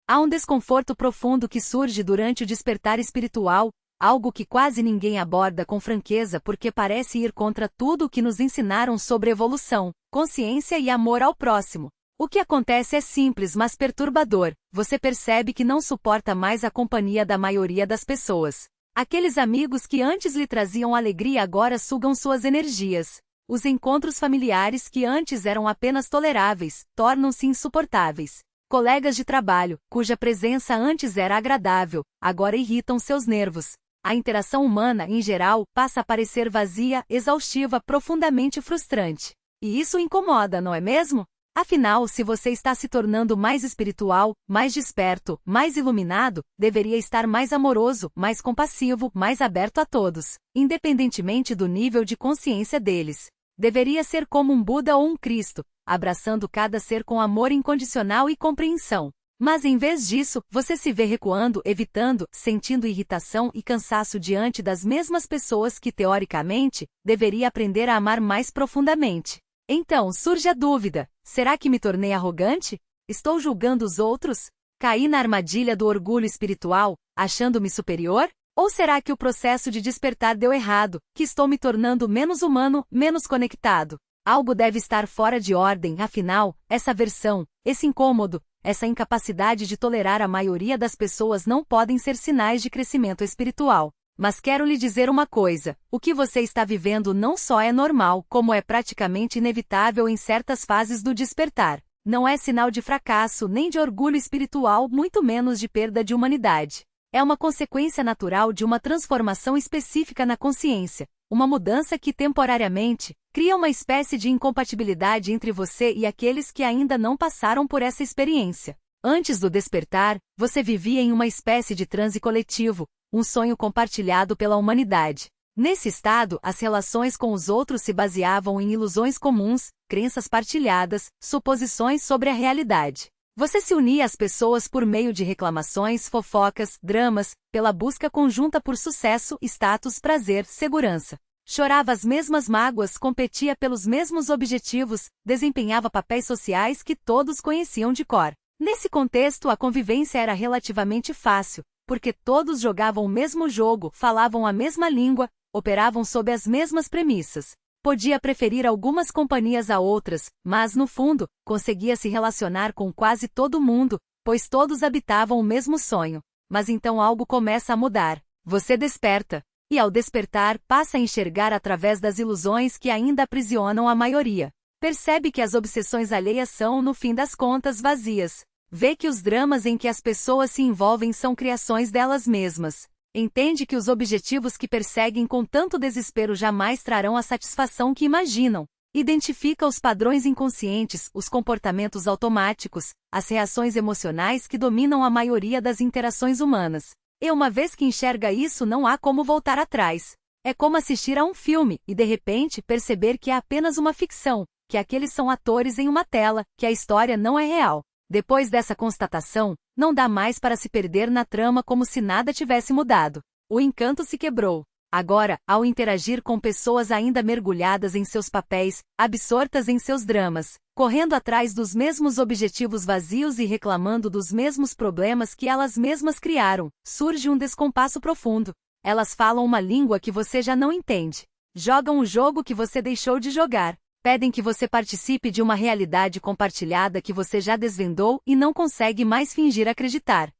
Há um desconforto profundo que surge durante o despertar espiritual, algo que quase ninguém aborda com franqueza porque parece ir contra tudo o que nos ensinaram sobre evolução, consciência e amor ao próximo. O que acontece é simples mas perturbador. Você percebe que não suporta mais a companhia da maioria das pessoas. Aqueles amigos que antes lhe traziam alegria agora sugam suas energias. Os encontros familiares que antes eram apenas toleráveis, tornam-se insuportáveis. Colegas de trabalho, cuja presença antes era agradável, agora irritam seus nervos. A interação humana, em geral, passa a parecer vazia, exaustiva, profundamente frustrante. E isso incomoda, não é mesmo? Afinal, se você está se tornando mais espiritual, mais desperto, mais iluminado, deveria estar mais amoroso, mais compassivo, mais aberto a todos, independentemente do nível de consciência deles. Deveria ser como um Buda ou um Cristo, abraçando cada ser com amor incondicional e compreensão. Mas em vez disso, você se vê recuando, evitando, sentindo irritação e cansaço diante das mesmas pessoas que, teoricamente, deveria aprender a amar mais profundamente. Então surge a dúvida: será que me tornei arrogante? Estou julgando os outros? Caí na armadilha do orgulho espiritual, achando-me superior? Ou será que o processo de despertar deu errado, que estou me tornando menos humano, menos conectado? Algo deve estar fora de ordem, afinal, essa aversão, esse incômodo, essa incapacidade de tolerar a maioria das pessoas não podem ser sinais de crescimento espiritual. Mas quero lhe dizer uma coisa: o que você está vivendo não só é normal, como é praticamente inevitável em certas fases do despertar. Não é sinal de fracasso, nem de orgulho espiritual, muito menos de perda de humanidade. É uma consequência natural de uma transformação específica na consciência, uma mudança que temporariamente cria uma espécie de incompatibilidade entre você e aqueles que ainda não passaram por essa experiência. Antes do despertar, você vivia em uma espécie de transe coletivo, um sonho compartilhado pela humanidade. Nesse estado, as relações com os outros se baseavam em ilusões comuns, crenças partilhadas, suposições sobre a realidade. Você se unia às pessoas por meio de reclamações, fofocas, dramas, pela busca conjunta por sucesso, status, prazer, segurança. Chorava as mesmas mágoas, competia pelos mesmos objetivos, desempenhava papéis sociais que todos conheciam de cor. Nesse contexto, a convivência era relativamente fácil, porque todos jogavam o mesmo jogo, falavam a mesma língua, operavam sob as mesmas premissas. Podia preferir algumas companhias a outras, mas, no fundo, conseguia se relacionar com quase todo mundo, pois todos habitavam o mesmo sonho. Mas então algo começa a mudar. Você desperta. E ao despertar, passa a enxergar através das ilusões que ainda aprisionam a maioria. Percebe que as obsessões alheias são, no fim das contas, vazias. Vê que os dramas em que as pessoas se envolvem são criações delas mesmas. Entende que os objetivos que perseguem com tanto desespero jamais trarão a satisfação que imaginam. Identifica os padrões inconscientes, os comportamentos automáticos, as reações emocionais que dominam a maioria das interações humanas. E uma vez que enxerga isso, não há como voltar atrás. É como assistir a um filme e, de repente, perceber que é apenas uma ficção, que aqueles são atores em uma tela, que a história não é real. Depois dessa constatação, não dá mais para se perder na trama como se nada tivesse mudado. O encanto se quebrou. Agora, ao interagir com pessoas ainda mergulhadas em seus papéis, absortas em seus dramas, correndo atrás dos mesmos objetivos vazios e reclamando dos mesmos problemas que elas mesmas criaram, surge um descompasso profundo. Elas falam uma língua que você já não entende. Jogam o jogo que você deixou de jogar. Pedem que você participe de uma realidade compartilhada que você já desvendou e não consegue mais fingir acreditar.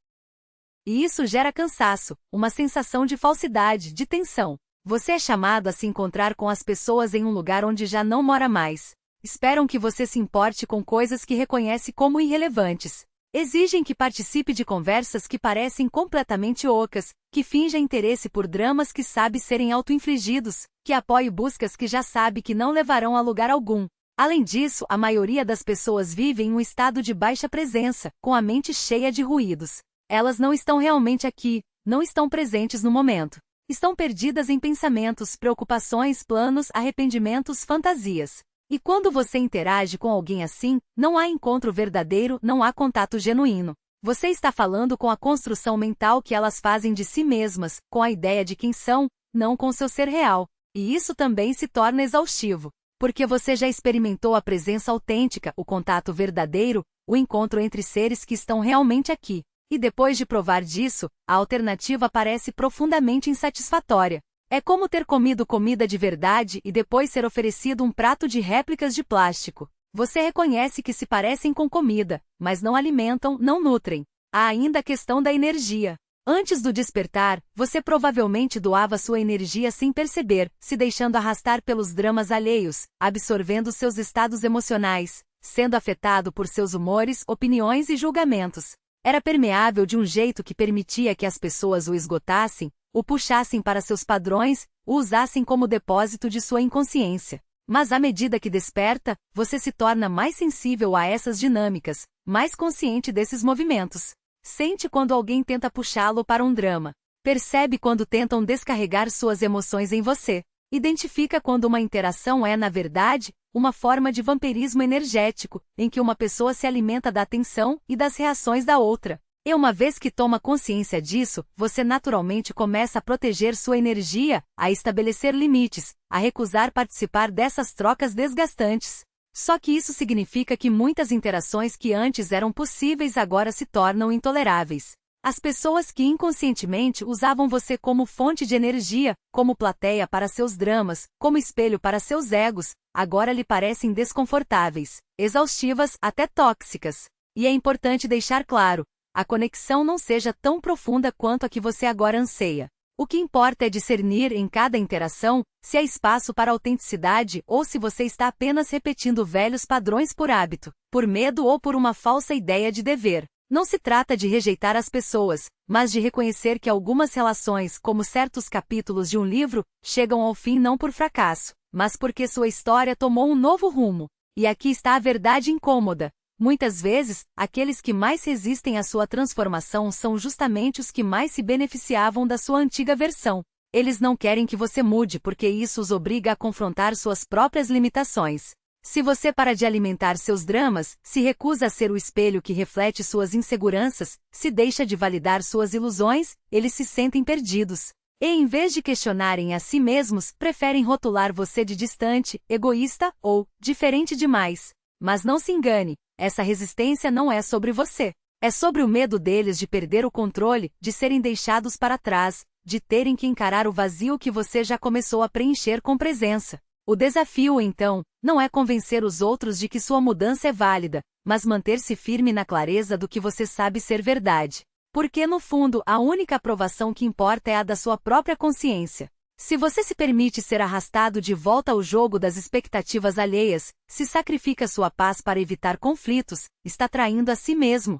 E isso gera cansaço, uma sensação de falsidade, de tensão. Você é chamado a se encontrar com as pessoas em um lugar onde já não mora mais. Esperam que você se importe com coisas que reconhece como irrelevantes. Exigem que participe de conversas que parecem completamente ocas, que finja interesse por dramas que sabe serem auto-infligidos, que apoie buscas que já sabe que não levarão a lugar algum. Além disso, a maioria das pessoas vive em um estado de baixa presença, com a mente cheia de ruídos. Elas não estão realmente aqui, não estão presentes no momento. Estão perdidas em pensamentos, preocupações, planos, arrependimentos, fantasias. E quando você interage com alguém assim, não há encontro verdadeiro, não há contato genuíno. Você está falando com a construção mental que elas fazem de si mesmas, com a ideia de quem são, não com seu ser real. E isso também se torna exaustivo. Porque você já experimentou a presença autêntica, o contato verdadeiro, o encontro entre seres que estão realmente aqui. E depois de provar disso, a alternativa parece profundamente insatisfatória. É como ter comido comida de verdade e depois ser oferecido um prato de réplicas de plástico. Você reconhece que se parecem com comida, mas não alimentam, não nutrem. Há ainda a questão da energia. Antes do despertar, você provavelmente doava sua energia sem perceber, se deixando arrastar pelos dramas alheios, absorvendo seus estados emocionais, sendo afetado por seus humores, opiniões e julgamentos. Era permeável de um jeito que permitia que as pessoas o esgotassem, o puxassem para seus padrões, o usassem como depósito de sua inconsciência. Mas à medida que desperta, você se torna mais sensível a essas dinâmicas, mais consciente desses movimentos. Sente quando alguém tenta puxá-lo para um drama. Percebe quando tentam descarregar suas emoções em você. Identifica quando uma interação é, na verdade, uma forma de vampirismo energético, em que uma pessoa se alimenta da atenção e das reações da outra. E uma vez que toma consciência disso, você naturalmente começa a proteger sua energia, a estabelecer limites, a recusar participar dessas trocas desgastantes. Só que isso significa que muitas interações que antes eram possíveis agora se tornam intoleráveis. As pessoas que inconscientemente usavam você como fonte de energia, como plateia para seus dramas, como espelho para seus egos, agora lhe parecem desconfortáveis, exaustivas, até tóxicas. E é importante deixar claro, a conexão não seja tão profunda quanto a que você agora anseia. O que importa é discernir em cada interação se há espaço para autenticidade ou se você está apenas repetindo velhos padrões por hábito, por medo ou por uma falsa ideia de dever. Não se trata de rejeitar as pessoas, mas de reconhecer que algumas relações, como certos capítulos de um livro, chegam ao fim não por fracasso, mas porque sua história tomou um novo rumo. E aqui está a verdade incômoda. Muitas vezes, aqueles que mais resistem à sua transformação são justamente os que mais se beneficiavam da sua antiga versão. Eles não querem que você mude porque isso os obriga a confrontar suas próprias limitações. Se você para de alimentar seus dramas, se recusa a ser o espelho que reflete suas inseguranças, se deixa de validar suas ilusões, eles se sentem perdidos. E em vez de questionarem a si mesmos, preferem rotular você de distante, egoísta ou diferente demais. Mas não se engane. Essa resistência não é sobre você. É sobre o medo deles de perder o controle, de serem deixados para trás, de terem que encarar o vazio que você já começou a preencher com presença. O desafio, então, não é convencer os outros de que sua mudança é válida, mas manter-se firme na clareza do que você sabe ser verdade. Porque, no fundo, a única aprovação que importa é a da sua própria consciência. Se você se permite ser arrastado de volta ao jogo das expectativas alheias, se sacrifica sua paz para evitar conflitos, está traindo a si mesmo.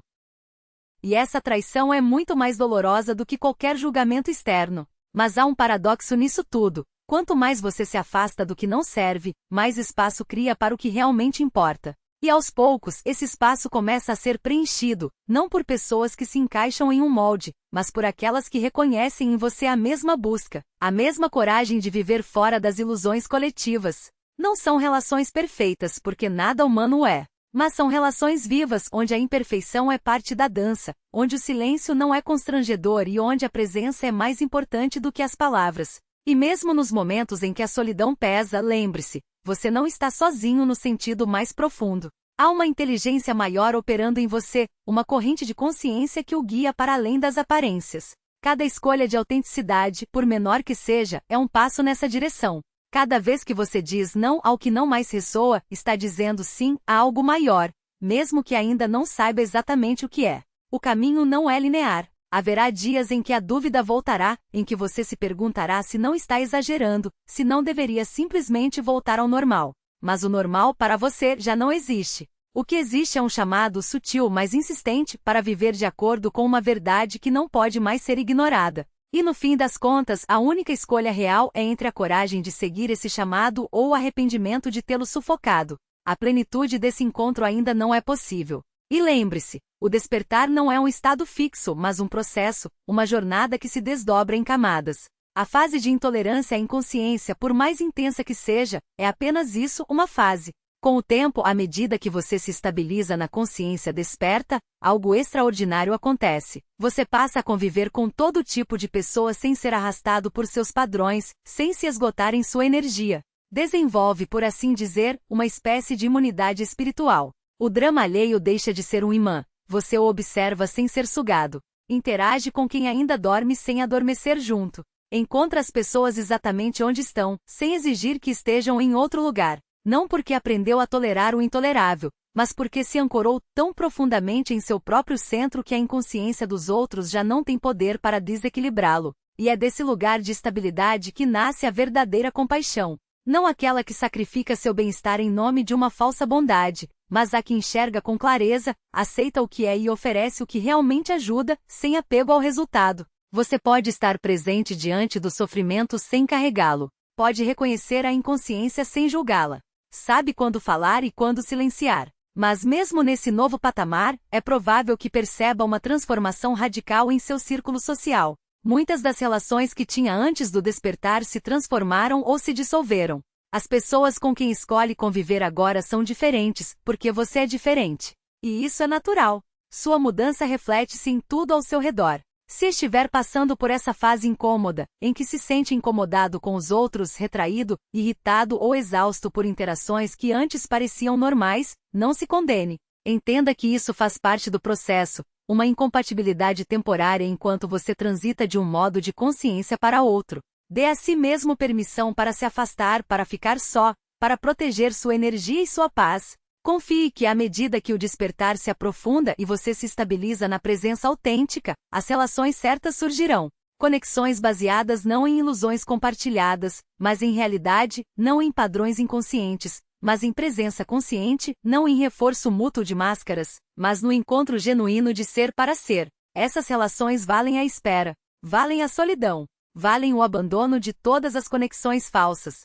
E essa traição é muito mais dolorosa do que qualquer julgamento externo. Mas há um paradoxo nisso tudo. Quanto mais você se afasta do que não serve, mais espaço cria para o que realmente importa. E aos poucos, esse espaço começa a ser preenchido, não por pessoas que se encaixam em um molde, mas por aquelas que reconhecem em você a mesma busca, a mesma coragem de viver fora das ilusões coletivas. Não são relações perfeitas, porque nada humano é. Mas são relações vivas, onde a imperfeição é parte da dança, onde o silêncio não é constrangedor e onde a presença é mais importante do que as palavras. E mesmo nos momentos em que a solidão pesa, lembre-se, você não está sozinho no sentido mais profundo. Há uma inteligência maior operando em você, uma corrente de consciência que o guia para além das aparências. Cada escolha de autenticidade, por menor que seja, é um passo nessa direção. Cada vez que você diz não ao que não mais ressoa, está dizendo sim a algo maior, mesmo que ainda não saiba exatamente o que é. O caminho não é linear. Haverá dias em que a dúvida voltará, em que você se perguntará se não está exagerando, se não deveria simplesmente voltar ao normal. Mas o normal para você já não existe. O que existe é um chamado sutil, mas insistente, para viver de acordo com uma verdade que não pode mais ser ignorada. E no fim das contas, a única escolha real é entre a coragem de seguir esse chamado ou o arrependimento de tê-lo sufocado. A plenitude desse encontro ainda não é possível. E lembre-se, o despertar não é um estado fixo, mas um processo, uma jornada que se desdobra em camadas. A fase de intolerância à inconsciência, por mais intensa que seja, é apenas isso, uma fase. Com o tempo, à medida que você se estabiliza na consciência desperta, algo extraordinário acontece. Você passa a conviver com todo tipo de pessoas sem ser arrastado por seus padrões, sem se esgotar em sua energia. Desenvolve, por assim dizer, uma espécie de imunidade espiritual. O drama alheio deixa de ser um imã. Você o observa sem ser sugado. Interage com quem ainda dorme sem adormecer junto. Encontra as pessoas exatamente onde estão, sem exigir que estejam em outro lugar. Não porque aprendeu a tolerar o intolerável, mas porque se ancorou tão profundamente em seu próprio centro que a inconsciência dos outros já não tem poder para desequilibrá-lo. E é desse lugar de estabilidade que nasce a verdadeira compaixão. Não aquela que sacrifica seu bem-estar em nome de uma falsa bondade, mas a que enxerga com clareza, aceita o que é e oferece o que realmente ajuda, sem apego ao resultado. Você pode estar presente diante do sofrimento sem carregá-lo. Pode reconhecer a inconsciência sem julgá-la. Sabe quando falar e quando silenciar. Mas mesmo nesse novo patamar, é provável que perceba uma transformação radical em seu círculo social. Muitas das relações que tinha antes do despertar se transformaram ou se dissolveram. As pessoas com quem escolhe conviver agora são diferentes, porque você é diferente. E isso é natural. Sua mudança reflete-se em tudo ao seu redor. Se estiver passando por essa fase incômoda, em que se sente incomodado com os outros, retraído, irritado ou exausto por interações que antes pareciam normais, não se condene. Entenda que isso faz parte do processo, uma incompatibilidade temporária enquanto você transita de um modo de consciência para outro. Dê a si mesmo permissão para se afastar, para ficar só, para proteger sua energia e sua paz. Confie que à medida que o despertar se aprofunda e você se estabiliza na presença autêntica, as relações certas surgirão. Conexões baseadas não em ilusões compartilhadas, mas em realidade, não em padrões inconscientes, mas em presença consciente, não em reforço mútuo de máscaras, mas no encontro genuíno de ser para ser. Essas relações valem a espera, valem a solidão, valem o abandono de todas as conexões falsas.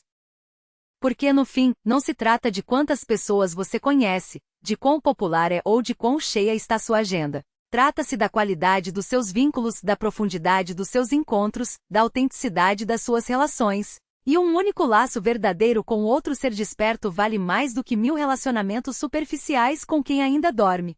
Porque no fim, não se trata de quantas pessoas você conhece, de quão popular é ou de quão cheia está sua agenda. Trata-se da qualidade dos seus vínculos, da profundidade dos seus encontros, da autenticidade das suas relações. E um único laço verdadeiro com outro ser desperto vale mais do que 1000 relacionamentos superficiais com quem ainda dorme.